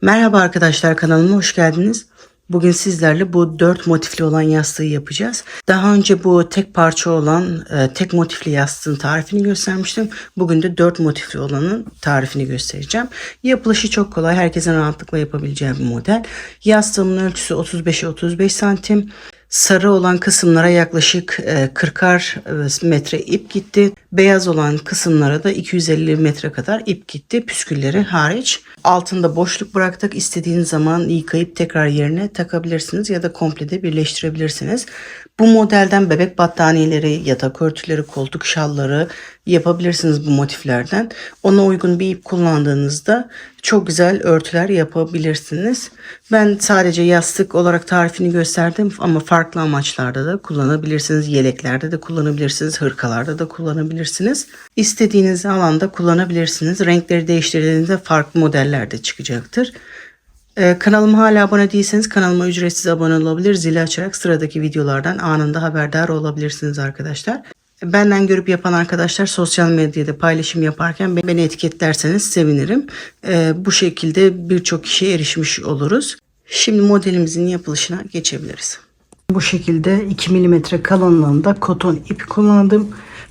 Merhaba arkadaşlar, kanalıma hoş geldiniz. Bugün sizlerle bu 4 motifli olan yastığı yapacağız. Daha önce bu tek parça olan tek motifli yastığın tarifini göstermiştim. Bugün de 4 motifli olanın tarifini göstereceğim. Yapılışı çok kolay, herkesin rahatlıkla yapabileceği bir model. Yastığımın ölçüsü 35'e 35 santim. Sarı olan kısımlara yaklaşık 40'ar metre ip gitti. Beyaz olan kısımlara da 250 metre kadar ip gitti. Püskülleri hariç. Altında boşluk bıraktık. İstediğiniz zaman yıkayıp tekrar yerine takabilirsiniz ya da komple de birleştirebilirsiniz. Bu modelden bebek battaniyeleri, yatak örtüleri, koltuk şalları yapabilirsiniz bu motiflerden. Ona uygun bir ip kullandığınızda çok güzel örtüler yapabilirsiniz. Ben sadece yastık olarak tarifini gösterdim ama farklı amaçlarda da kullanabilirsiniz. Yeleklerde de kullanabilirsiniz, hırkalarda da kullanabilirsiniz. İstediğiniz alanda kullanabilirsiniz. Renkleri değiştirdiğinizde farklı modeller de çıkacaktır. Kanalıma hala abone değilseniz kanalıma ücretsiz abone olabilir. Zili açarak sıradaki videolardan anında haberdar olabilirsiniz arkadaşlar. Benden görüp yapan arkadaşlar sosyal medyada paylaşım yaparken beni etiketlerseniz sevinirim. Bu şekilde birçok kişiye erişmiş oluruz. Şimdi modelimizin yapılışına geçebiliriz. Bu şekilde 2 mm kalınlığında koton ip kullandım.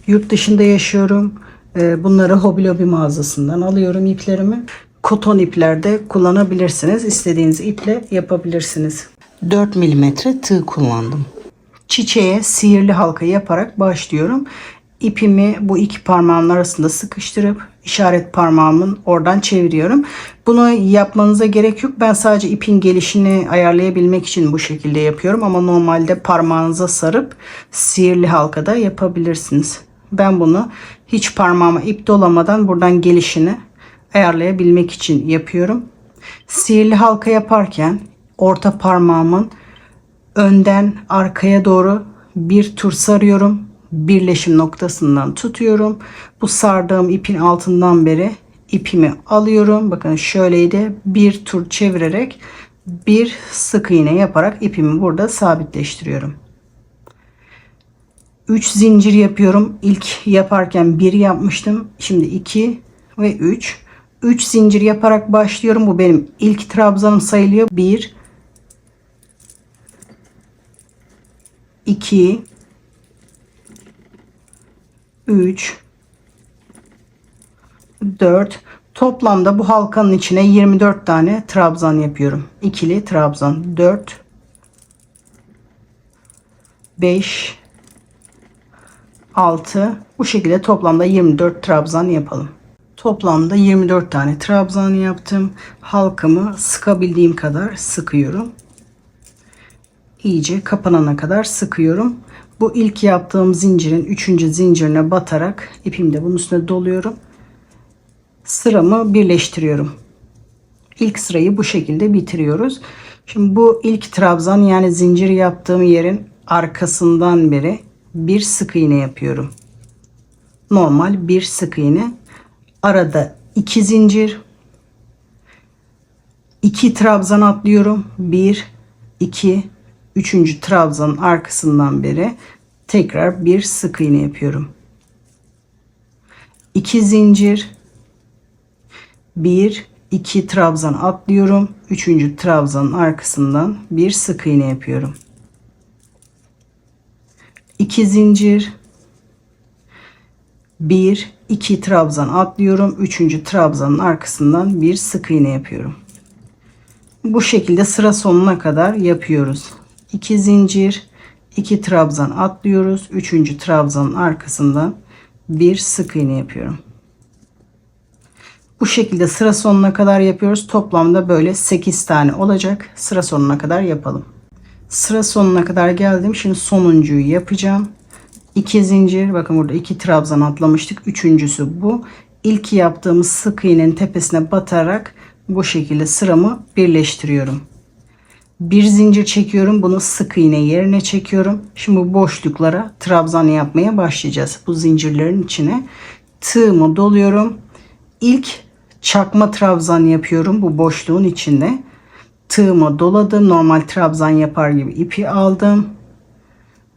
Yurt dışında yaşıyorum. Bunları Hobby Lobby mağazasından alıyorum iplerimi. Koton iplerde kullanabilirsiniz. İstediğiniz iple yapabilirsiniz. 4 mm tığ kullandım. Çiçeğe sihirli halka yaparak başlıyorum. İpimi bu iki parmağımın arasında sıkıştırıp işaret parmağımın oradan çeviriyorum. Bunu yapmanıza gerek yok. Ben sadece ipin gelişini ayarlayabilmek için bu şekilde yapıyorum. Ama normalde parmağınıza sarıp sihirli halkada yapabilirsiniz. Ben bunu hiç parmağıma ip dolamadan buradan gelişini ayarlayabilmek için yapıyorum. Sihirli halka yaparken orta parmağımın önden arkaya doğru bir tur sarıyorum. Birleşim noktasından tutuyorum. Bu sardığım ipin altından beri ipimi alıyorum. Bakın şöyleydi. Bir tur çevirerek bir sık iğne yaparak ipimi burada sabitleştiriyorum. 3 zincir yapıyorum. İlk yaparken 1 yapmıştım. Şimdi 2 ve 3. 3 zincir yaparak başlıyorum. Bu benim ilk trabzanım sayılıyor. 1 2 3 4 toplamda bu halkanın içine 24 tane trabzan yapıyorum. İkili trabzan 4 5 6 bu şekilde toplamda 24 trabzan yapalım. Toplamda 24 tane trabzan yaptım. Halkamı sıkabildiğim kadar sıkıyorum. İyice kapanana kadar sıkıyorum. Bu ilk yaptığım zincirin 3. zincirine batarak ipimi de bunun üstüne doluyorum. Sıramı birleştiriyorum. İlk sırayı bu şekilde bitiriyoruz. Şimdi bu ilk trabzan yani zincir yaptığım yerin arkasından beri bir sık iğne yapıyorum. Normal bir sık iğne. Arada 2 zincir. 2 trabzan atlıyorum. 1 2 3. trabzanın arkasından beri tekrar bir sık iğne yapıyorum. 2 zincir. 1 2 trabzan atlıyorum. 3. trabzanın arkasından bir sık iğne yapıyorum. 2 zincir. 1 2 trabzan atlıyorum. 3. trabzanın arkasından bir sık iğne yapıyorum. Bu şekilde sıra sonuna kadar yapıyoruz. 2 zincir, 2 trabzan atlıyoruz. 3. trabzanın arkasından bir sık iğne yapıyorum. Bu şekilde sıra sonuna kadar yapıyoruz. Toplamda böyle 8 tane olacak. Sıra sonuna kadar yapalım. Sıra sonuna kadar geldim. Şimdi sonuncuyu yapacağım. 2 zincir. Bakın burada 2 trabzan atlamıştık. Üçüncüsü bu. İlk yaptığımız sık iğnenin tepesine batarak bu şekilde sıramı birleştiriyorum. Bir zincir çekiyorum. Bunu sık iğne yerine çekiyorum. Şimdi bu boşluklara trabzan yapmaya başlayacağız. Bu zincirlerin içine tığımı doluyorum. İlk çakma trabzan yapıyorum bu boşluğun içinde. Tığımı doladım. Normal trabzan yapar gibi ipi aldım.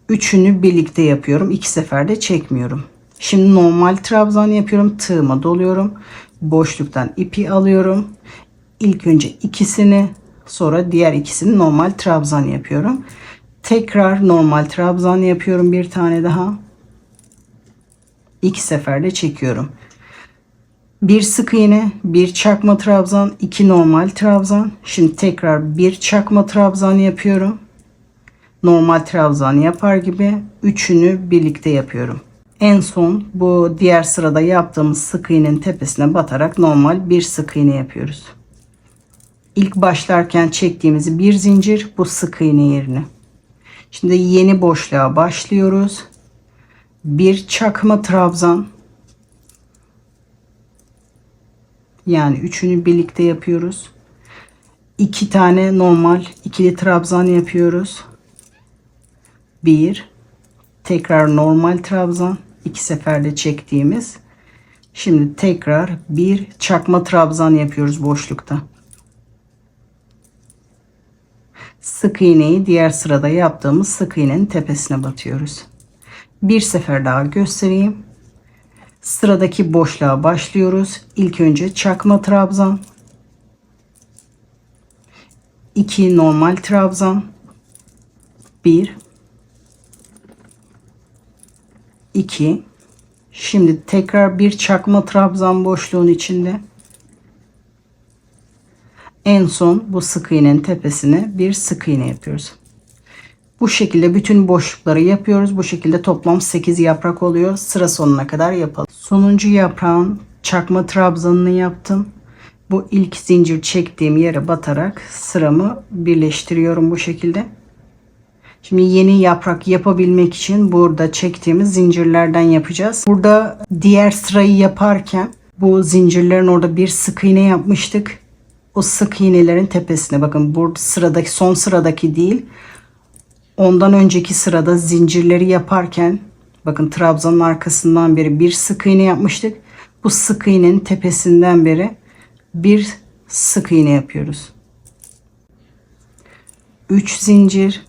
Üçünü birlikte yapıyorum. 2 seferde çekmiyorum. Şimdi normal trabzan yapıyorum. Tığımı doluyorum. Boşluktan ipi alıyorum. İlk önce ikisini, sonra diğer ikisini normal trabzan yapıyorum. Tekrar normal trabzan yapıyorum bir tane daha. 2 seferde çekiyorum. Bir sık iğne, bir çakma trabzan, 2 normal trabzan. Şimdi tekrar bir çakma trabzan yapıyorum. Normal trabzan yapar gibi üçünü birlikte yapıyorum. En son bu diğer sırada yaptığımız sık iğnenin tepesine batarak normal bir sık iğne yapıyoruz. İlk başlarken çektiğimiz bir zincir bu sık iğne yerine. Şimdi yeni boşluğa başlıyoruz. Bir çakma trabzan. Yani üçünü birlikte yapıyoruz. 2 tane normal ikili trabzan yapıyoruz. Bir, tekrar normal trabzan, 2 seferde çektiğimiz. Şimdi tekrar bir çakma trabzan yapıyoruz boşlukta. Sık iğneyi diğer sırada yaptığımız sık iğnenin tepesine batıyoruz. Bir sefer daha göstereyim. Sıradaki boşluğa başlıyoruz. İlk önce çakma trabzan, 2 normal trabzan, 1, 2. Şimdi tekrar bir çakma trabzan boşluğun içinde. En son bu sık iğnenin tepesine bir sık iğne yapıyoruz. Bu şekilde bütün boşlukları yapıyoruz. Bu şekilde toplam 8 yaprak oluyor. Sıra sonuna kadar yapalım. Sonuncu yaprağın çakma trabzanını yaptım. Bu ilk zincir çektiğim yere batarak sıramı birleştiriyorum bu şekilde. Şimdi yeni yaprak yapabilmek için burada çektiğimiz zincirlerden yapacağız. Burada diğer sırayı yaparken bu zincirlerin orada bir sık iğne yapmıştık. O sık iğnelerin tepesine bakın, bu sıradaki son sıradaki değil. Ondan önceki sırada zincirleri yaparken bakın trabzanın arkasından beri bir sık iğne yapmıştık. Bu sık iğnenin tepesinden beri bir sık iğne yapıyoruz. 3 zincir.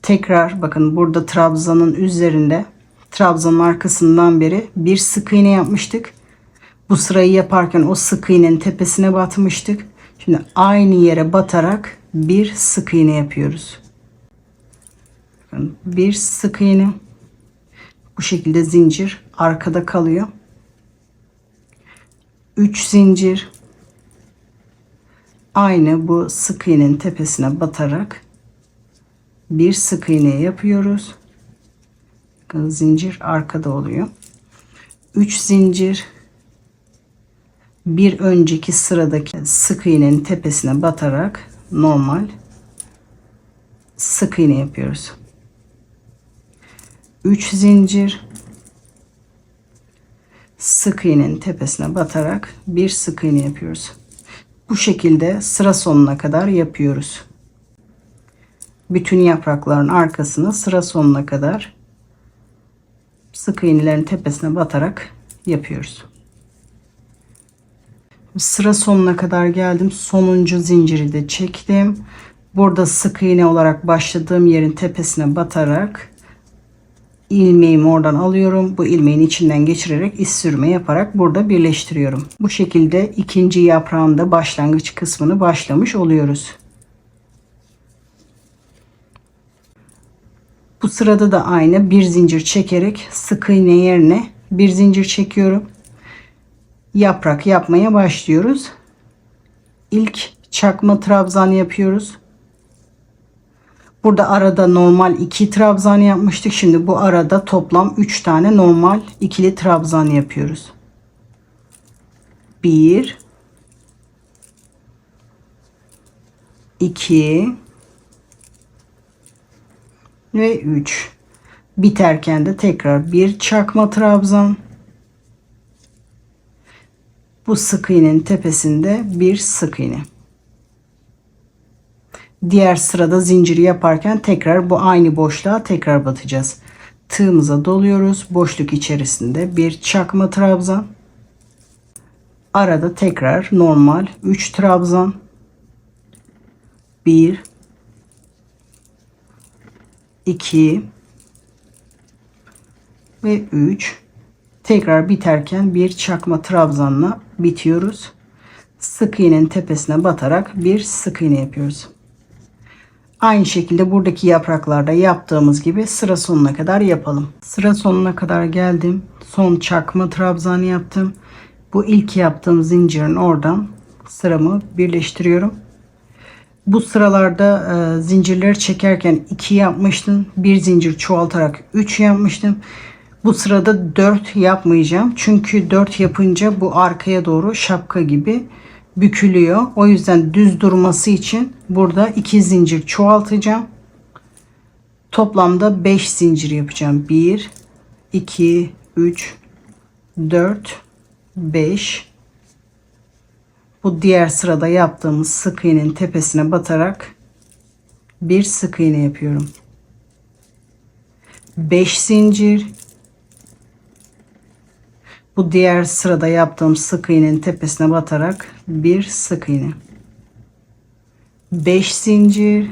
Tekrar bakın burada trabzanın üzerinde trabzanın arkasından beri bir sık iğne yapmıştık. Bu sırayı yaparken o sık iğnenin tepesine batmıştık. Şimdi aynı yere batarak bir sık iğne yapıyoruz. Bakın bir sık iğne. Bu şekilde zincir arkada kalıyor. 3 zincir. Aynı bu sık iğnenin tepesine batarak bir sık iğne yapıyoruz. Bakın zincir arkada oluyor. 3 zincir. Bir önceki sıradaki sık iğnenin tepesine batarak normal sık iğne yapıyoruz. 3 zincir. Sık iğnenin tepesine batarak bir sık iğne yapıyoruz. Bu şekilde sıra sonuna kadar yapıyoruz. Bütün yaprakların arkasını sıra sonuna kadar sık iğnelerin tepesine batarak yapıyoruz. Sıra sonuna kadar geldim. Sonuncu zinciri de çektim. Burada sık iğne olarak başladığım yerin tepesine batarak ilmeğimi oradan alıyorum. Bu ilmeğin içinden geçirerek iz sürme yaparak burada birleştiriyorum. Bu şekilde ikinci yaprağın da başlangıç kısmını başlamış oluyoruz. Bu sırada da aynı bir zincir çekerek sık iğne yerine bir zincir çekiyorum. Yaprak yapmaya başlıyoruz. İlk çakma trabzan yapıyoruz. Burada arada normal 2 trabzan yapmıştık. Şimdi bu arada toplam 3 tane normal ikili trabzan yapıyoruz. 1 2 ve 3. Biterken de tekrar bir çakma trabzan. Bu sık iğnenin tepesinde bir sık iğne. Diğer sırada zinciri yaparken tekrar bu aynı boşluğa tekrar batacağız. Tığımıza doluyoruz. Boşluk içerisinde bir çakma trabzan. Arada tekrar normal 3 trabzan. 1 2 ve 3. Tekrar biterken bir çakma trabzanla bitiyoruz. sık iğnenin tepesine batarak bir sık iğne yapıyoruz. Aynı şekilde buradaki yapraklarda yaptığımız gibi sıra sonuna kadar yapalım. Sıra sonuna kadar geldim. Son çakma trabzan yaptım. Bu ilk yaptığım zincirin oradan sıramı birleştiriyorum. Bu sıralarda zincirleri çekerken 2 yapmıştım. Bir zincir çoğaltarak 3 yapmıştım. Bu sırada 4 yapmayacağım. Çünkü 4 yapınca bu arkaya doğru şapka gibi bükülüyor. O yüzden düz durması için burada 2 zincir çoğaltacağım. Toplamda 5 zincir yapacağım. 1, 2, 3, 4, 5. Bu diğer sırada yaptığımız sık iğnenin tepesine batarak bir sık iğne yapıyorum. 5 zincir. Bu diğer sırada yaptığım sık iğnenin tepesine batarak bir sık iğne. 5 zincir.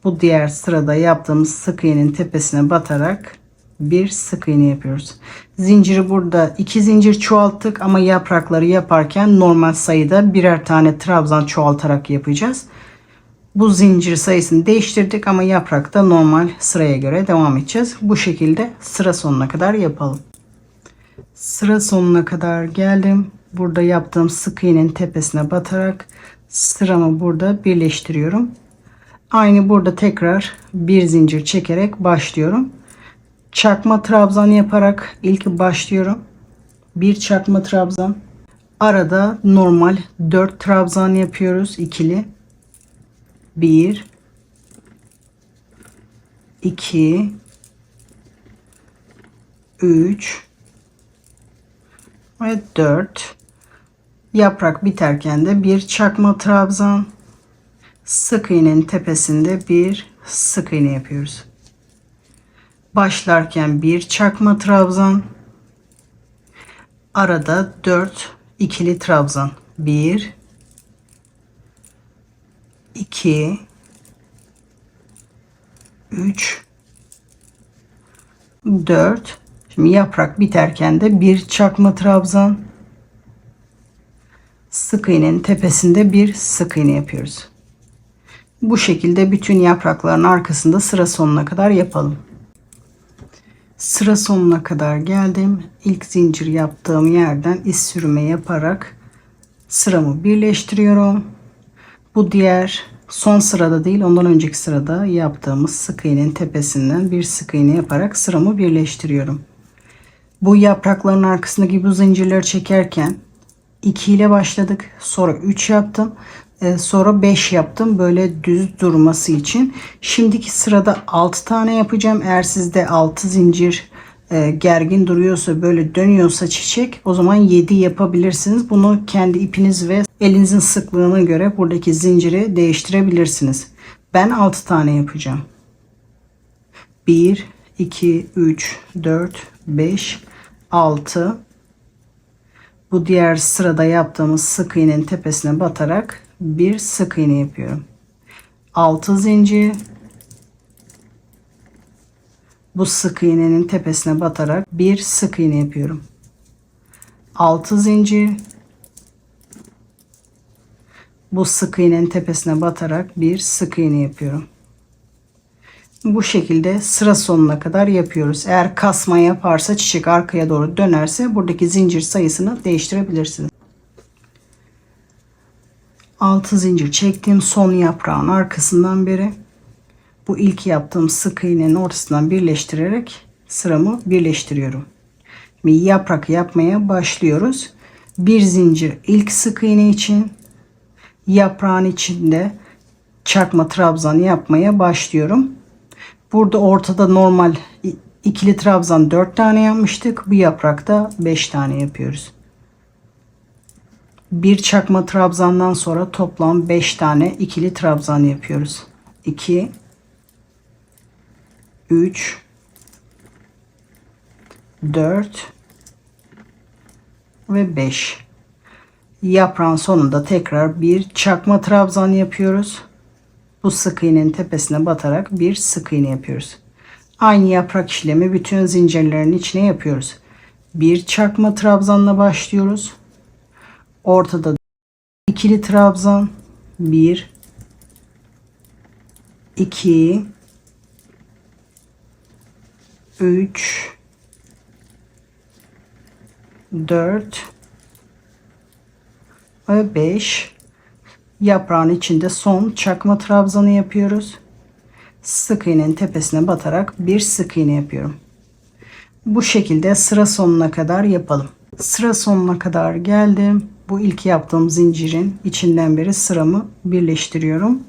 Bu diğer sırada yaptığımız sık iğnenin tepesine batarak bir sık iğne yapıyoruz. Zinciri burada 2 zincir çoğalttık ama yaprakları yaparken normal sayıda birer tane trabzan çoğaltarak yapacağız. Bu zincir sayısını değiştirdik ama yaprakta normal sıraya göre devam edeceğiz. Bu şekilde sıra sonuna kadar yapalım. Sıra sonuna kadar geldim. Burada yaptığım sık iğnenin tepesine batarak sıramı burada birleştiriyorum. Aynı burada tekrar bir zincir çekerek başlıyorum. Çakma trabzan yaparak ilk başlıyorum. Bir çakma trabzan. Arada normal 4 trabzan yapıyoruz ikili. 1 2 3 ve 4. Yaprak biterken de bir çakma trabzan. Sık iğnenin tepesinde bir sık iğne yapıyoruz. Başlarken bir çakma trabzan. Arada 4 ikili trabzan. 1 2 3 4. Şimdi yaprak biterken de bir çakma trabzan. Sık iğnenin tepesinde bir sık iğne yapıyoruz. Bu şekilde bütün yaprakların arkasında sıra sonuna kadar yapalım. Sıra sonuna kadar geldim. İlk zincir yaptığım yerden iz sürme yaparak sıramı birleştiriyorum. Bu diğer son sırada değil, ondan önceki sırada yaptığımız sık iğnenin tepesinden bir sık iğne yaparak sıramı birleştiriyorum. Bu yaprakların arkasındaki bu zincirleri çekerken 2 ile başladık. Sonra 3 yaptım. Sonra 5 yaptım. Böyle düz durması için. Şimdiki sırada 6 tane yapacağım. Eğer sizde 6 zincir gergin duruyorsa, böyle dönüyorsa çiçek, o zaman 7 yapabilirsiniz. Bunu kendi ipiniz ve elinizin sıklığına göre buradaki zinciri değiştirebilirsiniz. Ben 6 tane yapacağım. 1 2 3 4 5 6. Bu diğer sırada yaptığımız sık iğnenin tepesine batarak bir sık iğne yapıyorum. 6 zincir. Bu sık iğnenin tepesine batarak bir sık iğne yapıyorum. 6 zincir. Bu sık iğnenin tepesine batarak bir sık iğne yapıyorum. Bu şekilde sıra sonuna kadar yapıyoruz. Eğer kasma yaparsa, çiçek arkaya doğru dönerse buradaki zincir sayısını değiştirebilirsiniz. 6 zincir çektiğim son yaprağın arkasından beri bu ilk yaptığım sık iğnenin ortasından birleştirerek sıramı birleştiriyorum. Ve yaprak yapmaya başlıyoruz. Bir zincir ilk sık iğne için, yaprağın içinde çakma trabzan yapmaya başlıyorum. Burada ortada normal ikili trabzan 4 tane yapmıştık. Bu yaprakta 5 tane yapıyoruz. Bir çakma trabzandan sonra toplam 5 tane ikili trabzan yapıyoruz. 2 3 4 ve 5. Yaprağın sonunda tekrar bir çakma trabzan yapıyoruz. Bu sık iğnenin tepesine batarak bir sık iğne yapıyoruz. Aynı yaprak işlemi bütün zincirlerin içine yapıyoruz. Bir çakma trabzanla başlıyoruz. Ortada ikili trabzan. 1 2 3 4 ve 5. Yaprağın içinde son çakma trabzanı yapıyoruz. Sık iğnenin tepesine batarak bir sık iğne yapıyorum. Bu şekilde sıra sonuna kadar yapalım. Sıra sonuna kadar geldim. Bu ilk yaptığım zincirin içinden beri sıramı birleştiriyorum.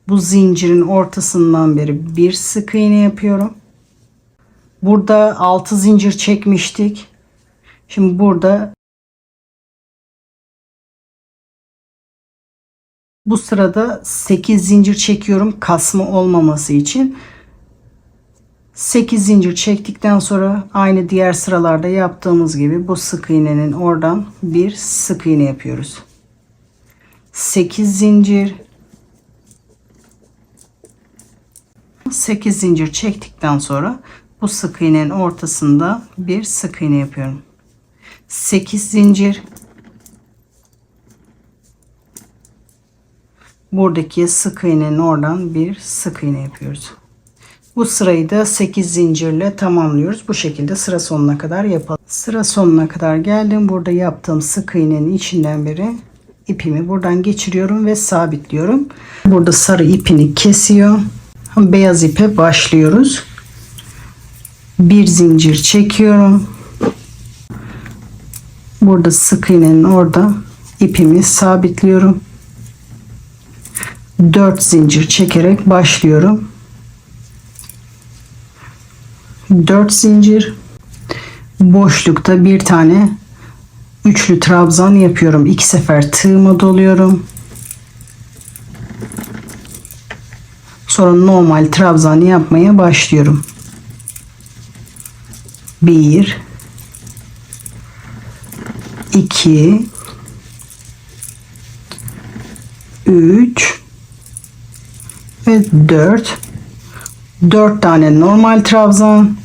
Bu zincirin ortasından beri bir sık iğne yapıyorum. Burada 6 zincir çekmiştik. Şimdi burada bu sırada 8 zincir çekiyorum kasma olmaması için. 8 zincir çektikten sonra aynı diğer sıralarda yaptığımız gibi bu sık iğnenin oradan bir sık iğne yapıyoruz. 8 zincir. 8 zincir çektikten sonra bu sık iğnenin ortasında bir sık iğne yapıyorum. 8 zincir. Buradaki sık iğnenin oradan bir sık iğne yapıyoruz. Bu sırayı da 8 zincirle tamamlıyoruz. Bu şekilde sıra sonuna kadar yapalım. Sıra sonuna kadar geldim. Burada yaptığım sık iğnenin içinden beri ipimi buradan geçiriyorum ve sabitliyorum. Burada sarı ipini kesiyor. Beyaz ipe başlıyoruz. Bir zincir çekiyorum. Burada sık iğnenin orada ipimi sabitliyorum. 4 zincir çekerek başlıyorum. 4 zincir. Boşlukta bir tane üçlü trabzan yapıyorum. 2 sefer tığıma doluyorum. Sonra normal trabzan yapmaya başlıyorum. 1 2 3 ve 4 tane normal trabzan,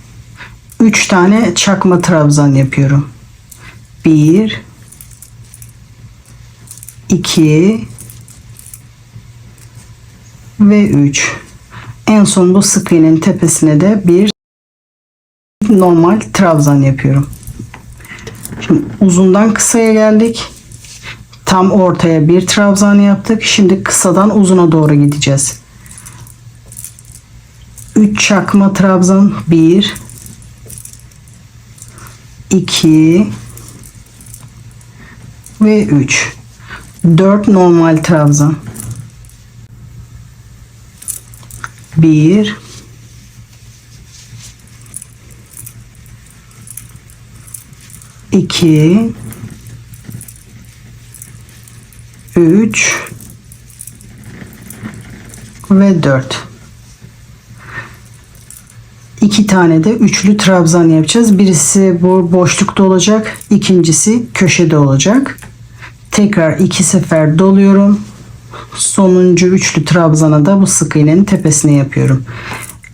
3 tane çakma trabzan yapıyorum. 1 2 ve 3. En son bu sık iğnenin tepesine de bir normal trabzan yapıyorum. Şimdi uzundan kısaya geldik. Tam ortaya bir trabzan yaptık. Şimdi kısadan uzuna doğru gideceğiz. 3 çakma trabzan. 1 2 ve 3. 4 normal trabzan. 1 2 3 ve 4. 2 tane de üçlü trabzan yapacağız. Birisi bu boşlukta olacak, ikincisi köşede olacak. Tekrar 2 sefer doluyorum. Sonuncu üçlü trabzana da bu sık iğnenin tepesine yapıyorum.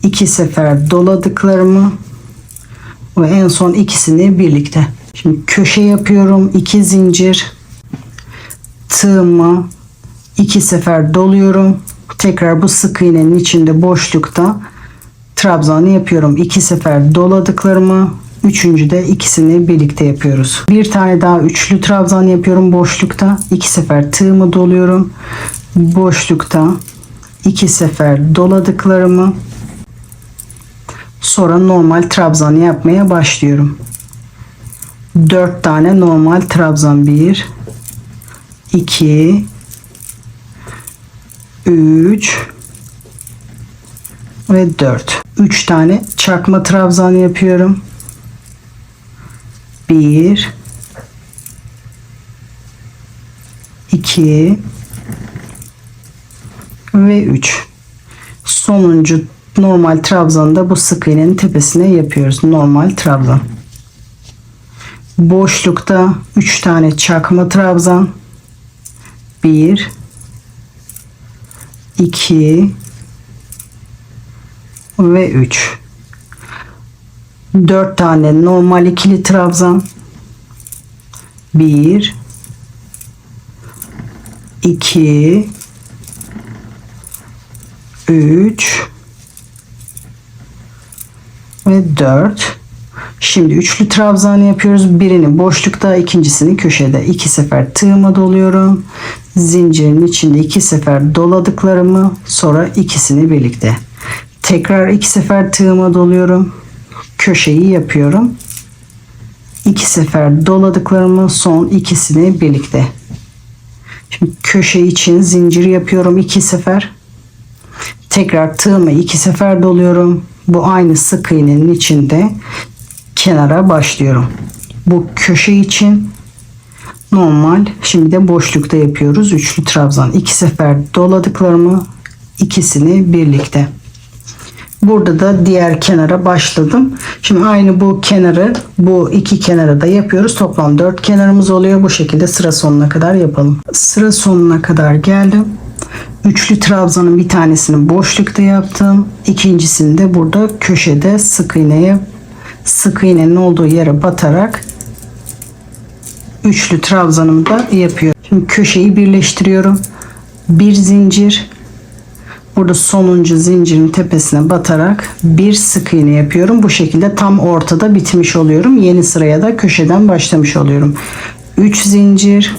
2 sefer doladıklarımı ve en son ikisini birlikte. Şimdi köşe yapıyorum. 2 zincir. Tığımı 2 sefer doluyorum. Tekrar bu sık iğnenin içinde boşlukta trabzanı yapıyorum. 2 sefer doladıklarımı, üçüncü de ikisini birlikte yapıyoruz. Bir tane daha üçlü trabzan yapıyorum boşlukta. 2 sefer tığımı doluyorum. Boşlukta 2 sefer doladıklarımı, sonra normal trabzanı yapmaya başlıyorum. 4 tane normal trabzan. 1 2 3 ve 4. 3 tane çakma trabzan yapıyorum. 1 2 ve 3. Sonuncu normal trabzanı da bu sık iğnenin tepesine yapıyoruz. Normal trabzan. Boşlukta 3 tane çakma trabzan. 1 2 ve 3. 4 tane normal ikili trabzan. 1 2, 3 ve 4. Şimdi üçlü trabzan yapıyoruz. Birini boşlukta, ikincisini köşede. 2 sefer tığıma doluyorum. Zincirin içinde 2 sefer doladıklarımı, sonra ikisini birlikte. Tekrar 2 sefer tığıma doluyorum. Köşeyi yapıyorum. 2 sefer doladıklarımı, son ikisini birlikte. Şimdi köşe için zincir yapıyorum 2 sefer. Tekrar tığımı 2 sefer doluyorum. Bu aynı sık iğnenin içinde kenara başlıyorum. Bu köşe için normal. Şimdi de boşlukta yapıyoruz. Üçlü trabzan. 2 sefer doladıklarımı, ikisini birlikte. Burada da diğer kenara başladım. Şimdi aynı bu kenarı, bu iki kenara da yapıyoruz. Toplam 4 kenarımız oluyor. Bu şekilde sıra sonuna kadar yapalım. Sıra sonuna kadar geldim. Üçlü trabzanın bir tanesini boşlukta yaptım. İkincisini de burada köşede sık iğnenin olduğu yere batarak üçlü trabzanımı da yapıyorum. Şimdi köşeyi birleştiriyorum. Bir zincir, burada sonuncu zincirin tepesine batarak bir sık iğne yapıyorum. Bu şekilde tam ortada bitmiş oluyorum. Yeni sıraya da köşeden başlamış oluyorum. 3 zincir,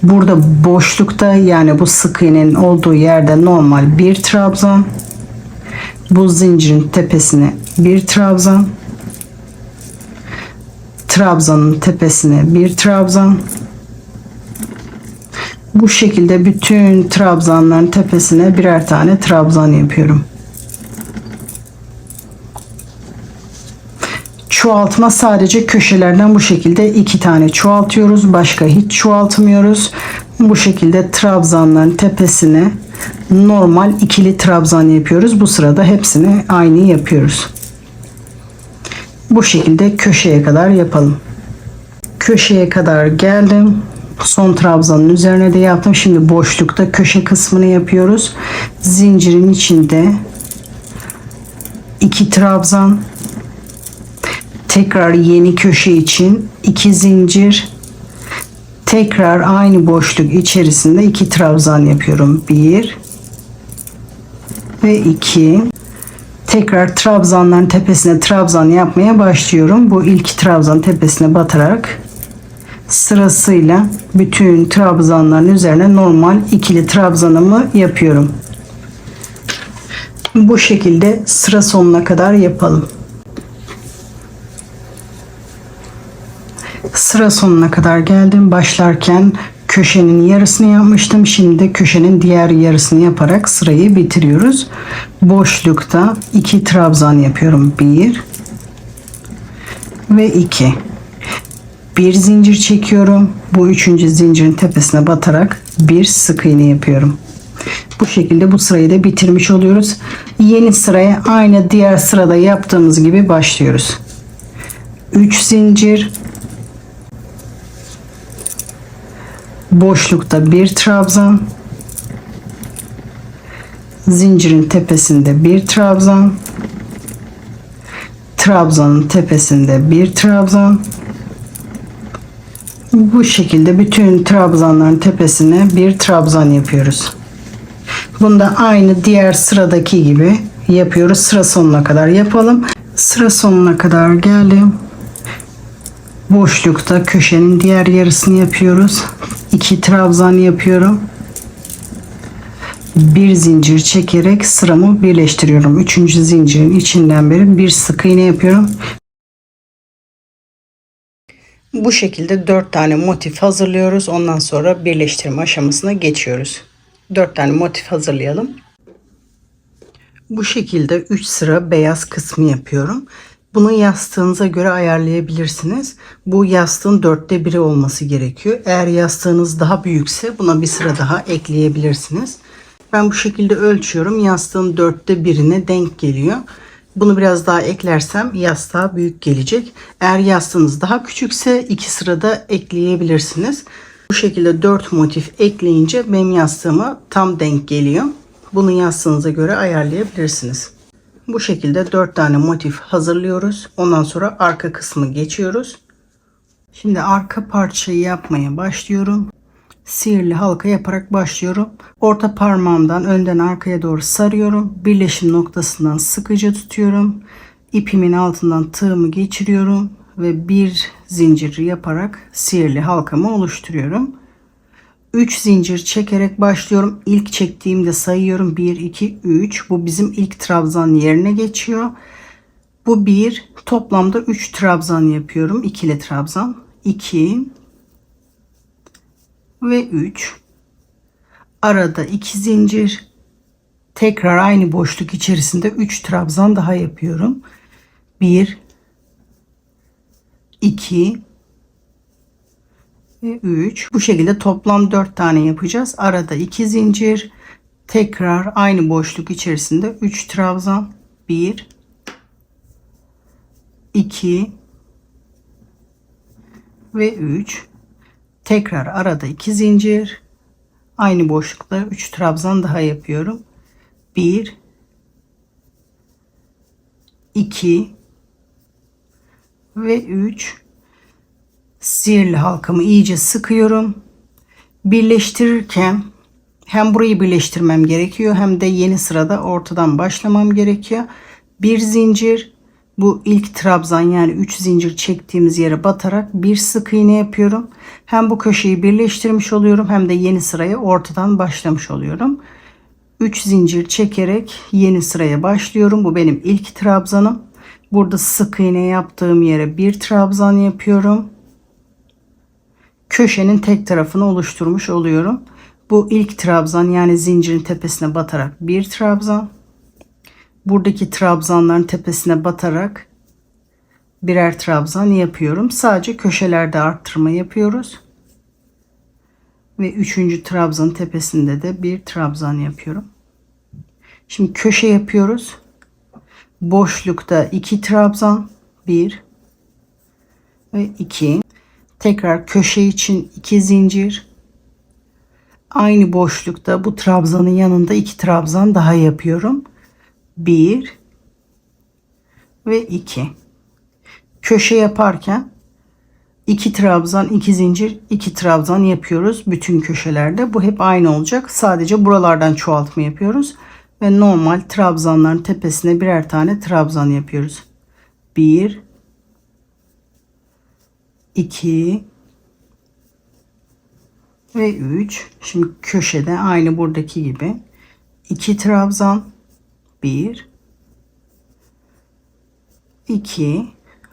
burada boşlukta, yani bu sık iğnenin olduğu yerde normal bir trabzan, bu zincirin tepesine bir trabzan, trabzanın tepesine bir trabzan. Bu şekilde bütün trabzanların tepesine birer tane trabzan yapıyorum. Çoğaltma sadece köşelerden bu şekilde 2 tane çoğaltıyoruz. Başka hiç çoğaltmıyoruz. Bu şekilde trabzanların tepesine normal ikili trabzan yapıyoruz. Bu sırada hepsini aynı yapıyoruz. Bu şekilde köşeye kadar yapalım. Köşeye kadar geldim. Son trabzanın üzerine de yaptım. Şimdi boşlukta köşe kısmını yapıyoruz. Zincirin içinde 2 trabzan, tekrar yeni köşe için 2 zincir, tekrar aynı boşluk içerisinde 2 trabzan yapıyorum. 1 ve 2. Tekrar trabzanların tepesine trabzan yapmaya başlıyorum. Bu ilk trabzan tepesine batarak sırasıyla bütün trabzanların üzerine normal ikili trabzanımı yapıyorum. Bu şekilde sıra sonuna kadar yapalım. Sıra sonuna kadar geldim. Başlarken köşenin yarısını yapmıştım. Şimdi de köşenin diğer yarısını yaparak sırayı bitiriyoruz. Boşlukta 2 trabzan yapıyorum. 1 ve 2. Bir zincir çekiyorum. Bu üçüncü zincirin tepesine batarak bir sık iğne yapıyorum. Bu şekilde bu sırayı da bitirmiş oluyoruz. Yeni sıraya aynı diğer sırada yaptığımız gibi başlıyoruz. 3 zincir, boşlukta bir trabzan, zincirin tepesinde bir trabzan, trabzanın tepesinde bir trabzan. Bu şekilde bütün trabzanların tepesine bir trabzan yapıyoruz. Bunu da aynı diğer sıradaki gibi yapıyoruz. Sıra sonuna kadar yapalım. Sıra sonuna kadar geldim. Boşlukta köşenin diğer yarısını yapıyoruz. 2 trabzan yapıyorum. Bir zincir çekerek sıramı birleştiriyorum. Üçüncü zincirin içinden beri bir sık iğne yapıyorum. Bu şekilde 4 tane motif hazırlıyoruz. Ondan sonra birleştirme aşamasına geçiyoruz. 4 tane motif hazırlayalım. Bu şekilde 3 sıra beyaz kısmı yapıyorum. Bunu yastığınıza göre ayarlayabilirsiniz. Bu yastığın 4'te 1'i olması gerekiyor. Eğer yastığınız daha büyükse buna bir sıra daha ekleyebilirsiniz. Ben bu şekilde ölçüyorum. Yastığın 4'te 1'ine denk geliyor. Bunu biraz daha eklersem yastığa büyük gelecek. Eğer yastığınız daha küçükse 2 sırada ekleyebilirsiniz. Bu şekilde 4 motif ekleyince benim yastığıma tam denk geliyor. Bunu yastığınıza göre ayarlayabilirsiniz. Bu şekilde 4 tane motif hazırlıyoruz. Ondan sonra arka kısmı geçiyoruz. Şimdi arka parçayı yapmaya başlıyorum. sihirli halka yaparak başlıyorum. Orta parmağımdan önden arkaya doğru sarıyorum. Birleşim noktasından sıkıca tutuyorum. İpimin altından tığımı geçiriyorum ve bir zincir yaparak sihirli halkamı oluşturuyorum. 3 zincir çekerek başlıyorum. İlk çektiğimde sayıyorum. 1, 2, 3. Bu bizim ilk trabzan yerine geçiyor. Bu 1. Toplamda 3 trabzan yapıyorum. İkili trabzan. 2 ve 3. Arada 2 zincir. Tekrar aynı boşluk içerisinde 3 trabzan daha yapıyorum. 1, 2 ve 3. Bu şekilde toplam 4 tane yapacağız. Arada 2 zincir. Tekrar aynı boşluk içerisinde 3 trabzan. 1, 2 ve 3. Tekrar arada 2 zincir. Aynı boşlukta 3 trabzan daha yapıyorum. 1, 2 ve 3. Sihirli halkamı iyice sıkıyorum. Birleştirirken hem burayı birleştirmem gerekiyor hem de yeni sırada ortadan başlamam gerekiyor. Bir zincir, bu ilk trabzan yani 3 zincir çektiğimiz yere batarak bir sık iğne yapıyorum. Hem bu köşeyi birleştirmiş oluyorum hem de yeni sıraya ortadan başlamış oluyorum. 3 zincir çekerek yeni sıraya başlıyorum. Bu benim ilk trabzanım. Burada sık iğne yaptığım yere bir trabzan yapıyorum. Köşenin tek tarafını oluşturmuş oluyorum. Bu ilk trabzan yani zincirin tepesine batarak bir trabzan. Buradaki trabzanların tepesine batarak birer trabzan yapıyorum. Sadece köşelerde arttırma yapıyoruz. Ve 3. trabzanın tepesinde de bir trabzan yapıyorum. Şimdi köşe yapıyoruz. Boşlukta 2 trabzan, 1 ve 2. Tekrar köşe için 2 zincir. Aynı boşlukta bu trabzanın yanında 2 trabzan daha yapıyorum. 1 ve 2. Köşe yaparken 2 trabzan, 2 zincir, 2 trabzan yapıyoruz bütün köşelerde. Bu hep aynı olacak. Sadece buralardan çoğaltma yapıyoruz ve normal trabzanların tepesine birer tane trabzan yapıyoruz. 1 2 ve 3. Şimdi köşede aynı buradaki gibi 2 trabzan, 1 2,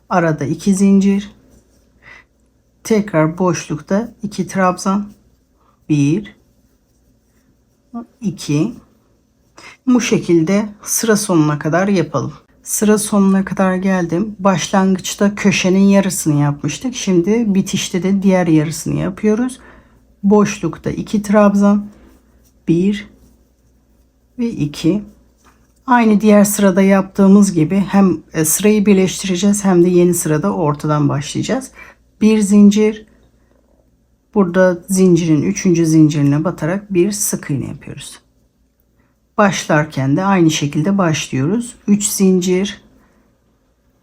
arada 2 zincir, tekrar boşlukta 2 trabzan, 1 2. Bu şekilde sıra sonuna kadar yapalım. Sıra sonuna kadar geldim. Başlangıçta köşenin yarısını yapmıştık. Şimdi bitişte de diğer yarısını yapıyoruz. Boşlukta 2 trabzan, 1 ve 2. Aynı diğer sırada yaptığımız gibi hem sırayı birleştireceğiz hem de yeni sırada ortadan başlayacağız. Bir zincir, burada zincirin 3. zincirine batarak bir sık iğne yapıyoruz. Başlarken de aynı şekilde başlıyoruz. 3 zincir,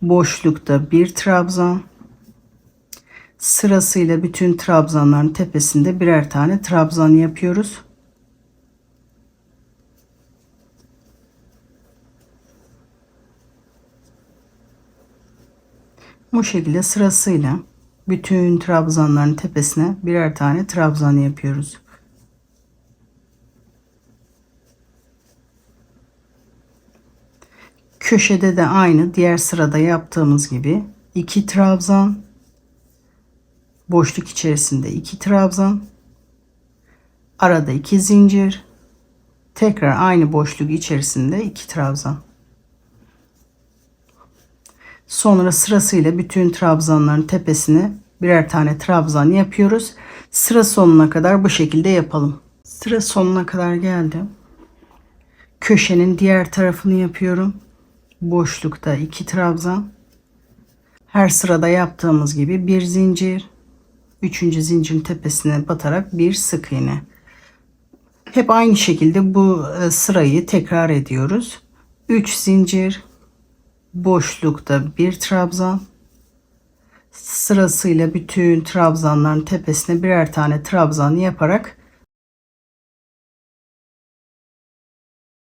boşlukta bir trabzan, sırasıyla bütün trabzanların tepesinde birer tane trabzan yapıyoruz. Bu şekilde sırasıyla bütün trabzanların tepesine birer tane trabzan yapıyoruz. Köşede de aynı diğer sırada yaptığımız gibi 2 trabzan, boşluk içerisinde 2 trabzan, arada 2 zincir, tekrar aynı boşluk içerisinde 2 trabzan. Sonra sırasıyla bütün trabzanların tepesine birer tane trabzan yapıyoruz. Sıra sonuna kadar bu şekilde yapalım. Sıra sonuna kadar geldim. Köşenin diğer tarafını yapıyorum. Boşlukta 2 trabzan. Her sırada yaptığımız gibi bir zincir, 3. zincirin tepesine batarak bir sık iğne. Hep aynı şekilde bu sırayı tekrar ediyoruz. 3 zincir, boşlukta bir trabzan, Sırasıyla bütün trabzanların tepesine birer tane trabzan yaparak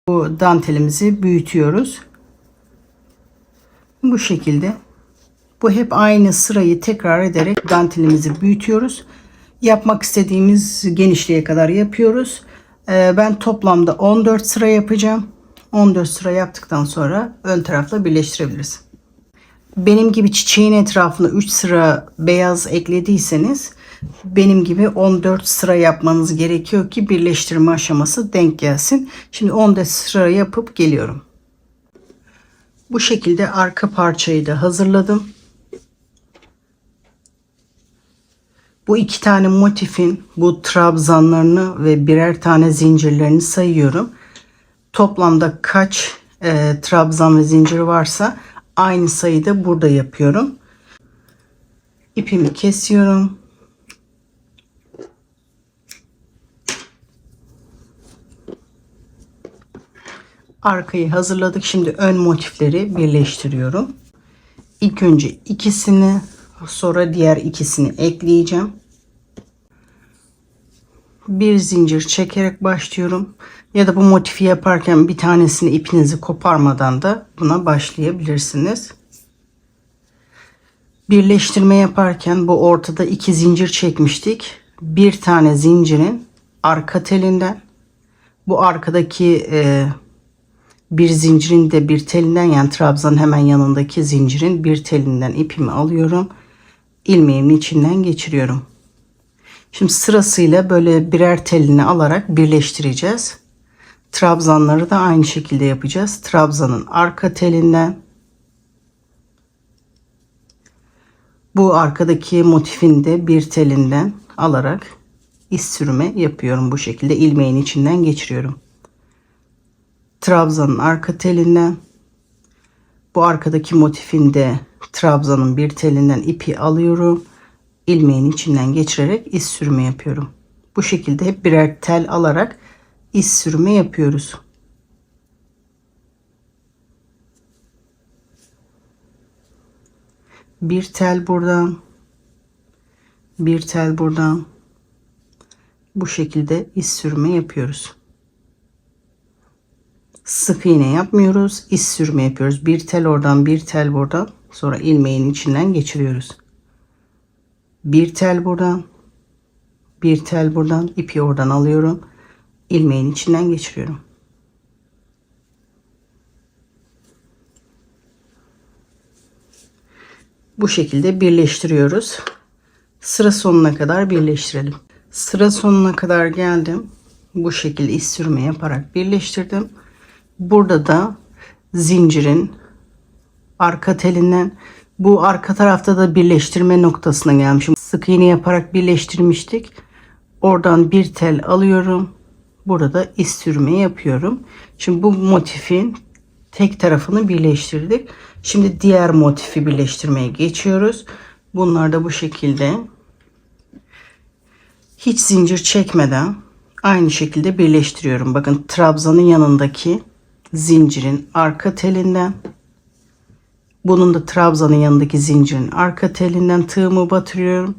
bu dantelimizi büyütüyoruz. Bu şekilde. Bu hep aynı sırayı tekrar ederek dantelimizi büyütüyoruz. Yapmak istediğimiz genişliğe kadar yapıyoruz. Ben toplamda 14 sıra yapacağım. 14 sıra yaptıktan sonra ön tarafla birleştirebiliriz. Benim gibi çiçeğin etrafına 3 sıra beyaz eklediyseniz benim gibi 14 sıra yapmanız gerekiyor ki birleştirme aşaması denk gelsin. Şimdi 14 sıra yapıp geliyorum. Bu şekilde arka parçayı da hazırladım. Bu iki tane motifin bu trabzanlarını ve birer tane zincirlerini sayıyorum. Toplamda kaç trabzan ve zincir varsa aynı sayıda burada yapıyorum. İpimi kesiyorum. Arkayı hazırladık. Şimdi ön motifleri birleştiriyorum. İlk önce ikisini, sonra diğer ikisini ekleyeceğim. Bir zincir çekerek başlıyorum. Ya da bu motifi yaparken bir tanesini ipinizi koparmadan da buna başlayabilirsiniz. Birleştirme yaparken bu ortada 2 zincir çekmiştik. Bir tane zincirin arka telinden, bu arkadaki bir zincirin de bir telinden, yani trabzanın hemen yanındaki zincirin bir telinden ipimi alıyorum. İlmeğimin içinden geçiriyorum. Şimdi sırasıyla böyle birer telini alarak birleştireceğiz. Trabzanları da aynı şekilde yapacağız. Trabzanın arka telinden, bu arkadaki motifin de bir telinden alarak iz sürme yapıyorum. Bu şekilde ilmeğin içinden geçiriyorum. Trabzanın arka telinden, bu arkadaki motifin de trabzanın bir telinden ipi alıyorum. İlmeğin içinden geçirerek iz sürme yapıyorum. Bu şekilde hep birer tel alarak iz sürme yapıyoruz. Bir tel buradan, bir tel buradan, bu şekilde iz sürme yapıyoruz. Sık iğne yapmıyoruz, iz sürme yapıyoruz. Bir tel oradan, bir tel buradan, sonra ilmeğin içinden geçiriyoruz. Bir tel buradan, bir tel buradan, ipi oradan alıyorum, ilmeğin içinden geçiriyorum. Bu şekilde birleştiriyoruz. Sıra sonuna kadar birleştirelim. Sıra sonuna kadar geldim. Bu şekilde iz sürme yaparak birleştirdim. Burada da zincirin arka telinden, bu arka tarafta da birleştirme noktasına gelmişim. Sık iğne yaparak birleştirmiştik. Oradan bir tel alıyorum. Burada iz sürme yapıyorum. Şimdi bu motifin tek tarafını birleştirdik. Şimdi diğer motifi birleştirmeye geçiyoruz. Bunlar da bu şekilde hiç zincir çekmeden aynı şekilde birleştiriyorum. Bakın trabzanın yanındaki zincirin arka telinden, bunun da trabzanın yanındaki zincirin arka telinden tığımı batırıyorum.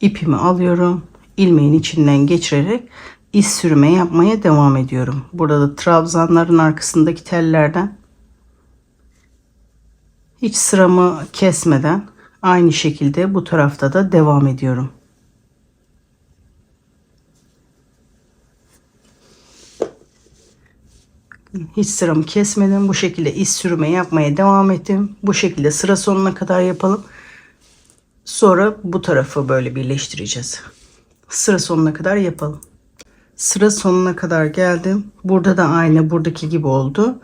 İpimi alıyorum. İlmeğin içinden geçirerek iz sürme yapmaya devam ediyorum. Burada da trabzanların arkasındaki tellerden hiç sıramı kesmeden aynı şekilde bu tarafta da devam ediyorum. Hiç sıramı kesmeden bu şekilde iz sürme yapmaya devam ettim. Bu şekilde sıra sonuna kadar yapalım. Sonra bu tarafı böyle birleştireceğiz. Sıra sonuna kadar yapalım. Sıra sonuna kadar geldim. Burada da aynı buradaki gibi oldu.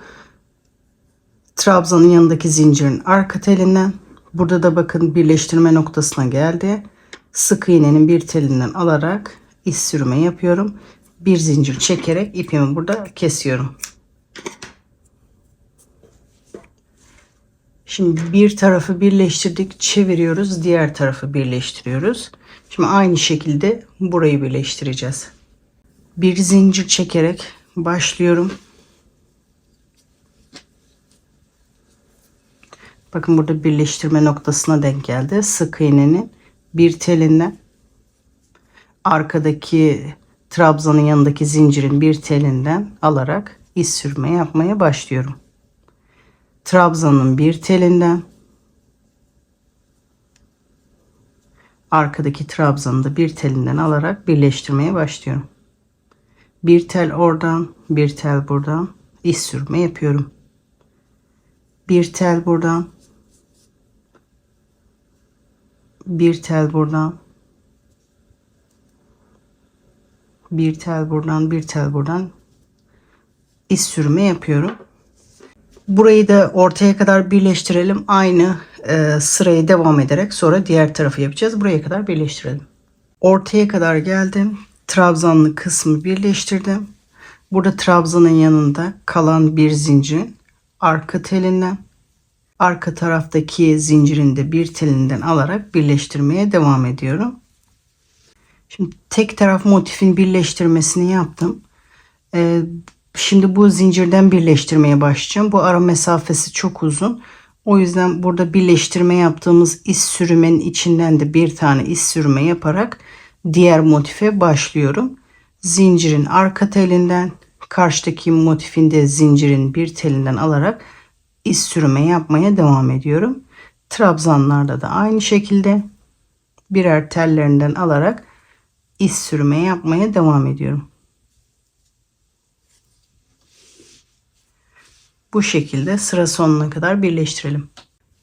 Trabzanın yanındaki zincirin arka telinden, burada da bakın birleştirme noktasına geldi. Sık iğnenin bir telinden alarak iz sürme yapıyorum. Bir zincir çekerek ipimi burada kesiyorum. Şimdi bir tarafı birleştirdik, çeviriyoruz, diğer tarafı birleştiriyoruz. Şimdi aynı şekilde burayı birleştireceğiz. Bir zincir çekerek başlıyorum. Bakın burada birleştirme noktasına denk geldi. Sık iğnenin bir telinden arkadaki trabzanın yanındaki zincirin bir telinden alarak iz sürme yapmaya başlıyorum. Trabzanın bir telinden arkadaki trabzanı da bir telinden alarak birleştirmeye başlıyorum. Bir tel oradan, bir tel buradan iz sürme yapıyorum. Bir tel buradan, bir tel buradan, bir tel buradan, bir tel buradan iz sürme yapıyorum. Burayı da ortaya kadar birleştirelim. Aynı sıraya devam ederek sonra diğer tarafı yapacağız. Buraya kadar birleştirelim. Ortaya kadar geldim. Trabzanlı kısmı birleştirdim. Burada trabzanın yanında kalan bir zincirin arka telinden, arka taraftaki zincirin de bir telinden alarak birleştirmeye devam ediyorum. Şimdi tek taraf motifin birleştirmesini yaptım. Şimdi bu zincirden birleştirmeye başlayacağım. Bu ara mesafesi çok uzun. O yüzden burada birleştirme yaptığımız iz sürmenin içinden de bir tane iz sürme yaparak diğer motife başlıyorum. Zincirin arka telinden, karşıdaki motifin de zincirin bir telinden alarak iz sürme yapmaya devam ediyorum. Trabzanlarda da aynı şekilde birer tellerinden alarak iz sürme yapmaya devam ediyorum. Bu şekilde sıra sonuna kadar birleştirelim.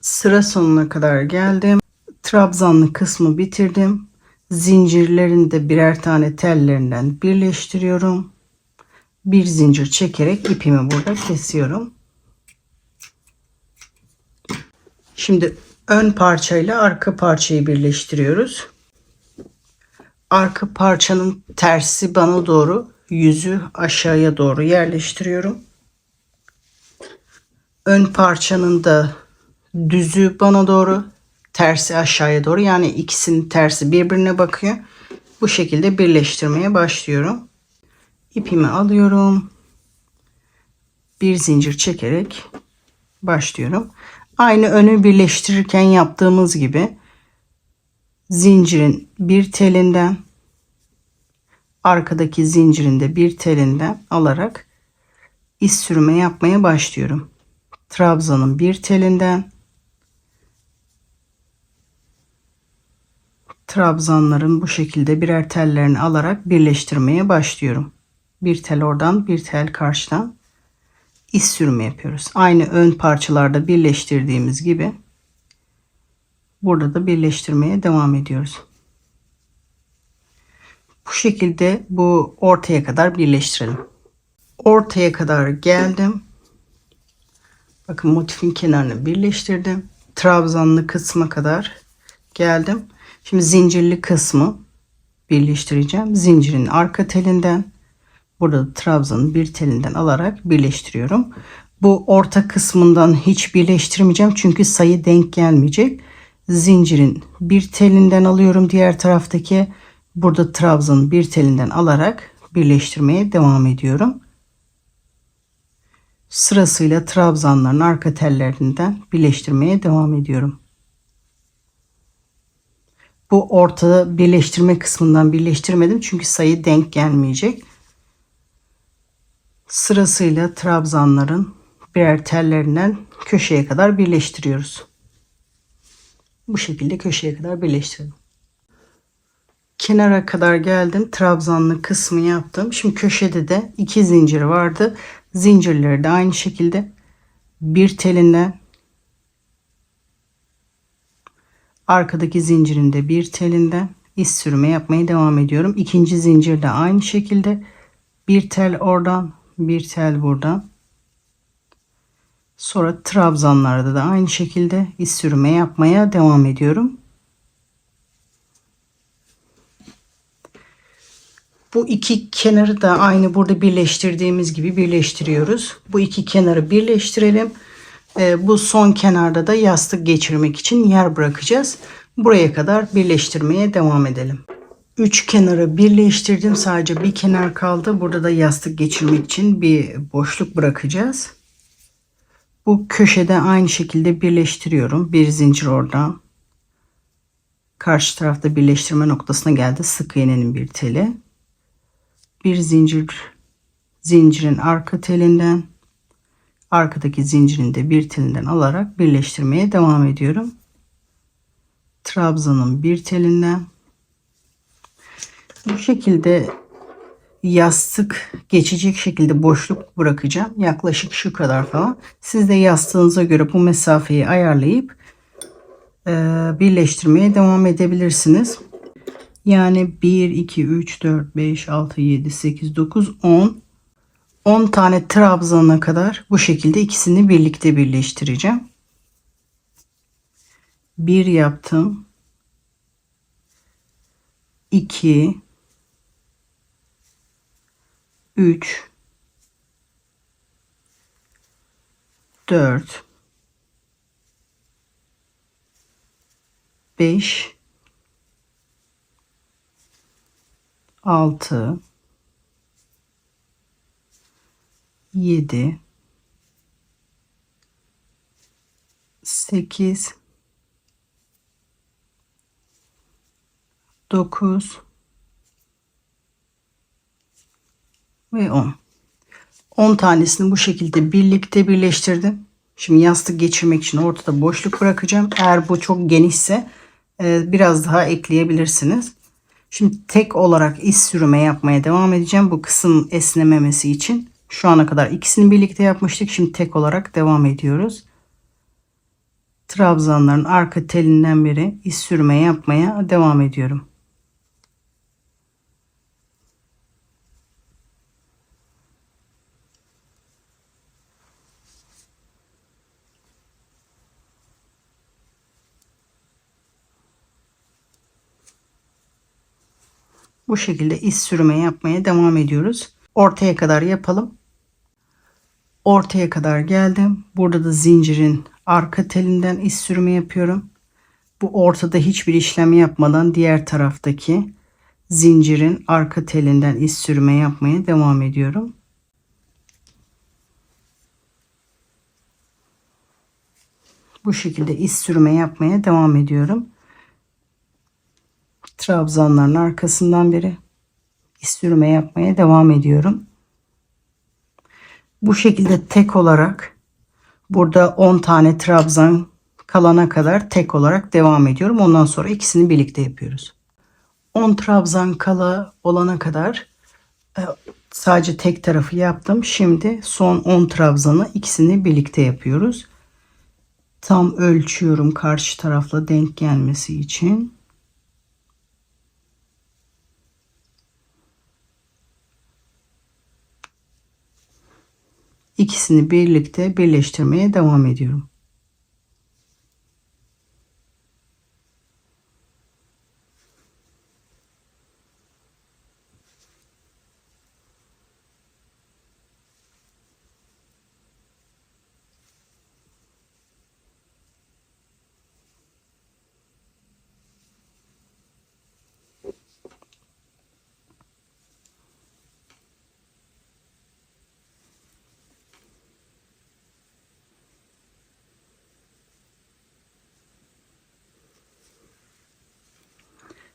Sıra sonuna kadar geldim. Trabzanlı kısmı bitirdim. Zincirlerini de birer tane tellerinden birleştiriyorum. Bir zincir çekerek ipimi burada kesiyorum. Şimdi ön parçayla arka parçayı birleştiriyoruz. Arka parçanın tersi bana doğru, yüzü aşağıya doğru yerleştiriyorum. Ön parçanın da düzü bana doğru, tersi aşağıya doğru. Yani ikisinin tersi birbirine bakıyor. Bu şekilde birleştirmeye başlıyorum. İpimi alıyorum. Bir zincir çekerek başlıyorum. Aynı önü birleştirirken yaptığımız gibi zincirin bir telinden, arkadaki zincirin de bir telinden alarak iz sürme yapmaya başlıyorum. Trabzanın bir telinden, trabzanların bu şekilde birer tellerini alarak birleştirmeye başlıyorum. Bir tel oradan, bir tel karşıdan iz sürme yapıyoruz. Aynı ön parçalarda birleştirdiğimiz gibi burada da birleştirmeye devam ediyoruz. Bu şekilde bu ortaya kadar birleştirelim. Ortaya kadar geldim. Bakın motifin kenarını birleştirdim. Trabzanlı kısma kadar geldim. Şimdi zincirli kısmı birleştireceğim. Zincirin arka telinden, burada da trabzanın bir telinden alarak birleştiriyorum. Bu orta kısmından hiç birleştirmeyeceğim çünkü sayı denk gelmeyecek. Zincirin bir telinden alıyorum, diğer taraftaki burada trabzanın bir telinden alarak birleştirmeye devam ediyorum. Sırasıyla trabzanların arka tellerinden birleştirmeye devam ediyorum. Bu ortada birleştirme kısmından birleştirmedim çünkü sayı denk gelmeyecek. Sırasıyla trabzanların birer tellerinden köşeye kadar birleştiriyoruz. Bu şekilde köşeye kadar birleştirdim. Kenara kadar geldim. Trabzanlı kısmı yaptım. Şimdi köşede de iki zincir vardı. Zincirleri de aynı şekilde bir telinden, arkadaki zincirin de bir telinden iz sürme yapmaya devam ediyorum. İkinci zincir de aynı şekilde bir tel oradan, bir tel buradan. Sonra trabzanlarda da aynı şekilde iz sürme yapmaya devam ediyorum. Bu iki kenarı da aynı burada birleştirdiğimiz gibi birleştiriyoruz. Bu iki kenarı birleştirelim. Bu son kenarda da yastık geçirmek için yer bırakacağız. Buraya kadar birleştirmeye devam edelim. Üç kenarı birleştirdim. Sadece bir kenar kaldı. Burada da yastık geçirmek için bir boşluk bırakacağız. Bu köşede aynı şekilde birleştiriyorum. Bir zincir oradan. Karşı tarafta birleştirme noktasına geldi. Sık iğnenin bir teli. Bir zincirin arka telinden, arkadaki zincirin de bir telinden alarak birleştirmeye devam ediyorum. Trabzanın bir telinden. Bu şekilde yastık geçecek şekilde boşluk bırakacağım. Yaklaşık şu kadar falan. Siz de yastığınıza göre bu mesafeyi ayarlayıp birleştirmeye devam edebilirsiniz. Yani 1, 2, 3, 4, 5, 6, 7, 8, 9, 10. 10 tane trabzana kadar bu şekilde ikisini birlikte birleştireceğim. 1 yaptım. 2, 3, 4, 5, 6, 7, 8, 9 ve 10. 10 tanesini bu şekilde birlikte birleştirdim. Şimdi yastık geçirmek için ortada boşluk bırakacağım. Eğer bu çok genişse biraz daha ekleyebilirsiniz. Şimdi tek olarak iz sürme yapmaya devam edeceğim. Bu kısım esnememesi için. Şu ana kadar ikisini birlikte yapmıştık. Şimdi tek olarak devam ediyoruz. Trabzanların arka telinden beri iz sürme yapmaya devam ediyorum. Bu şekilde iz sürme yapmaya devam ediyoruz. Ortaya kadar yapalım. Ortaya kadar geldim. Burada da zincirin arka telinden iz sürme yapıyorum. Bu ortada hiçbir işlem yapmadan diğer taraftaki zincirin arka telinden iz sürme yapmaya devam ediyorum. Bu şekilde iz sürme yapmaya devam ediyorum. Trabzanların arkasından beri iz sürme yapmaya devam ediyorum. Bu şekilde tek olarak burada 10 tane trabzan kalana kadar tek olarak devam ediyorum. Ondan sonra ikisini birlikte yapıyoruz. 10 trabzan kala olana kadar sadece tek tarafı yaptım. Şimdi son 10 trabzanı ikisini birlikte yapıyoruz. Tam ölçüyorum karşı tarafla denk gelmesi için. İkisini birlikte birleştirmeye devam ediyorum.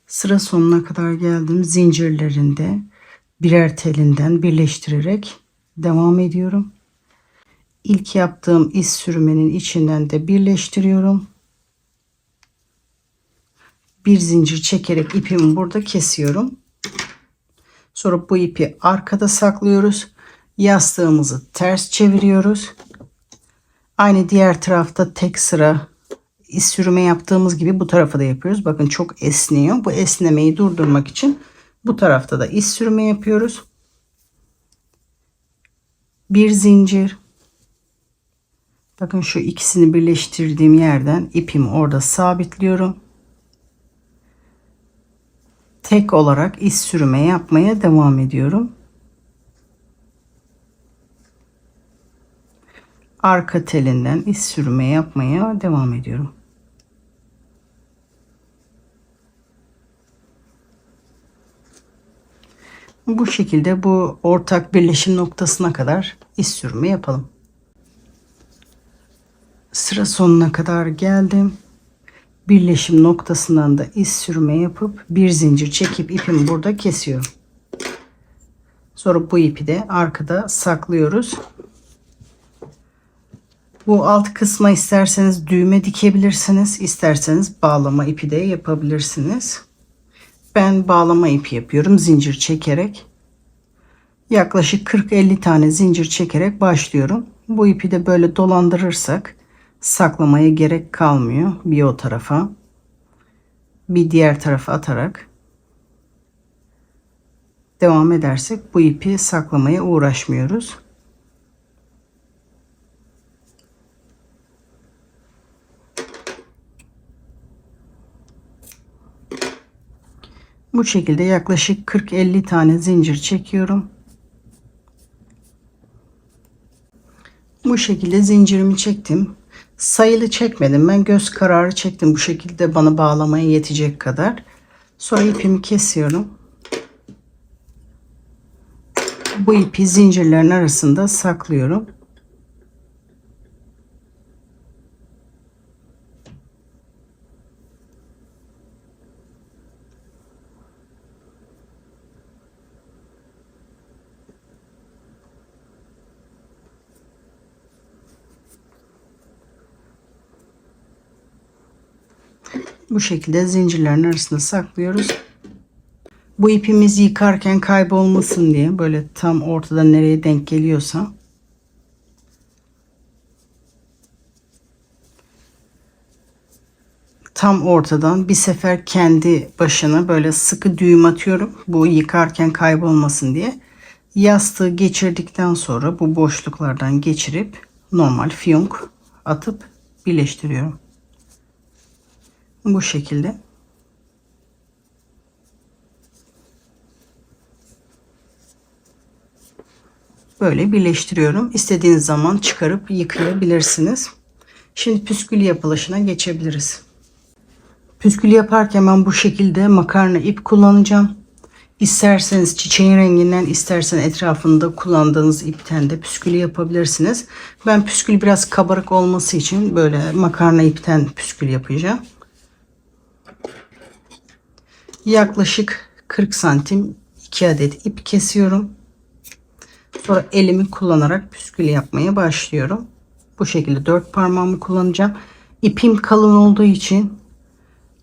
Sıra sonuna kadar geldim. Zincirlerinde birer telinden birleştirerek devam ediyorum. İlk yaptığım iz sürmenin içinden de birleştiriyorum. Bir zincir çekerek ipimi burada kesiyorum. Sonra bu ipi arkada saklıyoruz. Yastığımızı ters çeviriyoruz. Aynı diğer tarafta tek sıra iz sürme yaptığımız gibi bu tarafa da yapıyoruz. Bakın çok esniyor. Bu esnemeyi durdurmak için bu tarafta da iz sürme yapıyoruz. Bir zincir. Bakın şu ikisini birleştirdiğim yerden ipimi orada sabitliyorum. Tek olarak iz sürme yapmaya devam ediyorum. Arka telinden iz sürme yapmaya devam ediyorum. Bu şekilde bu ortak birleşim noktasına kadar iz sürme yapalım. Sıra sonuna kadar geldim. Birleşim noktasından da iz sürme yapıp bir zincir çekip ipimi burada kesiyorum. Sonra bu ipi de arkada saklıyoruz. Bu alt kısma isterseniz düğme dikebilirsiniz, isterseniz bağlama ipi de yapabilirsiniz. Ben bağlama ipi yapıyorum zincir çekerek. Yaklaşık 40-50 tane zincir çekerek başlıyorum. Bu ipi de böyle dolandırırsak saklamaya gerek kalmıyor. Bir o tarafa, bir diğer tarafa atarak devam edersek bu ipi saklamaya uğraşmıyoruz. Bu şekilde yaklaşık 40-50 tane zincir çekiyorum. Bu şekilde zincirimi çektim. Sayılı çekmedim. Ben göz kararı çektim. Bu şekilde bana bağlamaya yetecek kadar. Sonra ipimi kesiyorum. Bu ipi zincirlerin arasında saklıyorum. Bu şekilde zincirlerin arasında saklıyoruz. Bu ipimiz yıkarken kaybolmasın diye böyle tam ortada nereye denk geliyorsa tam ortadan bir sefer kendi başına böyle sıkı düğüm atıyorum. Bu yıkarken kaybolmasın diye. Yastığı geçirdikten sonra bu boşluklardan geçirip normal fiyonk atıp birleştiriyorum. Bu şekilde. Böyle birleştiriyorum. İstediğiniz zaman çıkarıp yıkayabilirsiniz. Şimdi püskül yapılışına geçebiliriz. Püskül yaparken ben bu şekilde makarna ip kullanacağım. İsterseniz çiçeğin renginden, istersen etrafında kullandığınız ipten de püskülü yapabilirsiniz. Ben püskül biraz kabarık olması için böyle makarna ipten püskül yapacağım. Yaklaşık 40 santim 2 adet ip kesiyorum. Sonra elimi kullanarak püskül yapmaya başlıyorum. Bu şekilde 4 parmağımı kullanacağım. İpim kalın olduğu için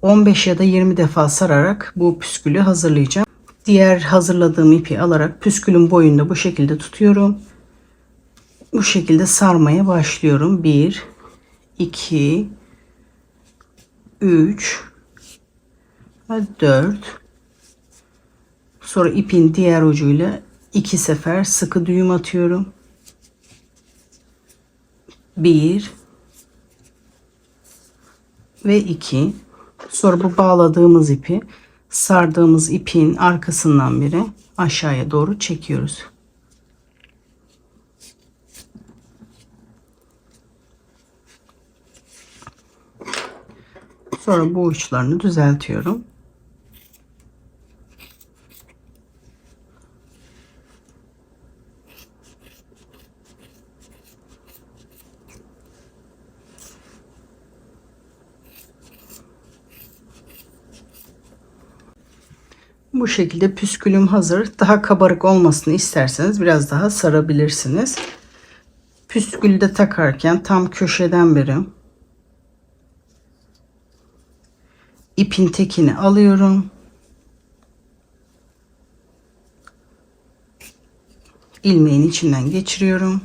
15 ya da 20 defa sararak bu püskülü hazırlayacağım. Diğer hazırladığım ipi alarak püskülün boyunda bu şekilde tutuyorum. Bu şekilde sarmaya başlıyorum. 1, 2, 3 ve 4. Sonra ipin diğer ucuyla 2 sefer sıkı düğüm atıyorum. 1 ve 2. Sonra bu bağladığımız ipi sardığımız ipin arkasından biri aşağıya doğru çekiyoruz. Sonra bu uçlarını düzeltiyorum. Bu şekilde püskülüm hazır. Daha kabarık olmasını isterseniz biraz daha sarabilirsiniz. Püskülü de takarken tam köşeden beri ipin tekini alıyorum. İlmeğin içinden geçiriyorum.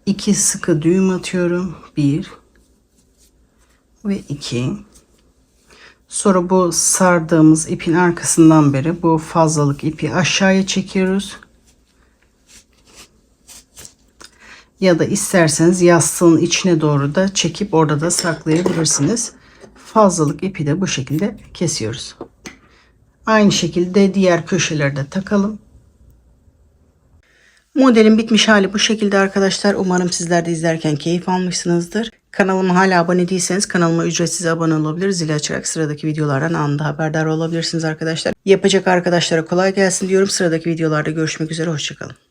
2 sıkı düğüm atıyorum. 1 ve 2. Sonra bu sardığımız ipin arkasından beri bu fazlalık ipi aşağıya çekiyoruz. Ya da isterseniz yastığın içine doğru da çekip orada da saklayabilirsiniz. Fazlalık ipi de bu şekilde kesiyoruz. Aynı şekilde diğer köşelerde takalım. Modelin bitmiş hali bu şekilde arkadaşlar. Umarım sizler de izlerken keyif almışsınızdır. Kanalıma hala abone değilseniz kanalıma ücretsiz abone olabilir. Zili açarak sıradaki videolardan anında haberdar olabilirsiniz arkadaşlar. Yapacak arkadaşlara kolay gelsin diyorum. Sıradaki videolarda görüşmek üzere. Hoşçakalın.